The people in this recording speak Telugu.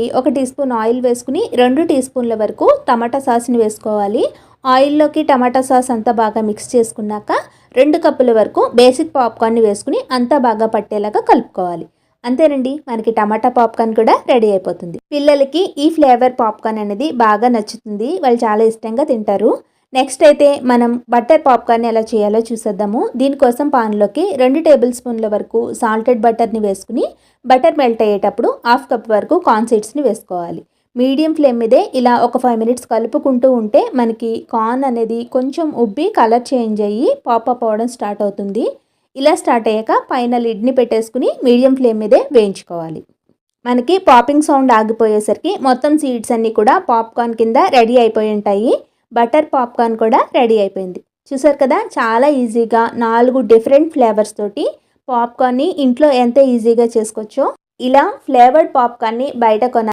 1 టీ స్పూన్ ఆయిల్ వేసుకుని 2 టీ స్పూన్ల వరకు టమాటా సాస్ని వేసుకోవాలి. ఆయిల్లోకి టమాటా సాస్ అంతా బాగా మిక్స్ చేసుకున్నాక 2 కప్పుల వరకు బేసిక్ పాప్కార్న్ని వేసుకుని అంతా బాగా పట్టేలాగా కలుపుకోవాలి. అంతేనండి, మనకి టమాటా పాప్కార్న్ కూడా రెడీ అయిపోతుంది. పిల్లలకి ఈ ఫ్లేవర్ పాప్కార్న్ అనేది బాగా నచ్చుతుంది, వాళ్ళు చాలా ఇష్టంగా తింటారు. నెక్స్ట్ అయితే మనం బటర్ పాప్కార్న్ ఎలా చేయాలో చూసేద్దాము. దీనికోసం పాన్లోకి 2 టేబుల్ స్పూన్ల వరకు సాల్టెడ్ బటర్ని వేసుకుని బటర్ మెల్ట్ అయ్యేటప్పుడు 1/2 కప్ వరకు కార్న్ సీడ్స్ని వేసుకోవాలి. మీడియం ఫ్లేమ్ మీదే ఇలా ఒక 5 మినిట్స్ కలుపుకుంటూ ఉంటే మనకి కార్న్ అనేది కొంచెం ఉబ్బి కలర్ చేంజ్ అయ్యి పాపప్ అవ్వడం స్టార్ట్ అవుతుంది. ఇలా స్టార్ట్ అయ్యాక పైన లిడ్ని పెట్టేసుకుని మీడియం ఫ్లేమ్ మీదే వేయించుకోవాలి. మనకి పాపింగ్ సౌండ్ ఆగిపోయేసరికి మొత్తం సీడ్స్ అన్నీ కూడా పాప్కార్న్ కింద రెడీ అయిపోయి ఉంటాయి. బటర్ పాప్కార్న్ కూడా రెడీ అయిపోయింది. చూసారు కదా, చాలా ఈజీగా 4 డిఫరెంట్ ఫ్లేవర్స్ తోటి పాప్కార్న్ని ఇంట్లో ఎంత ఈజీగా చేసుకోవచ్చో. ఇలా ఫ్లేవర్డ్ పాప్కార్న్ని బయట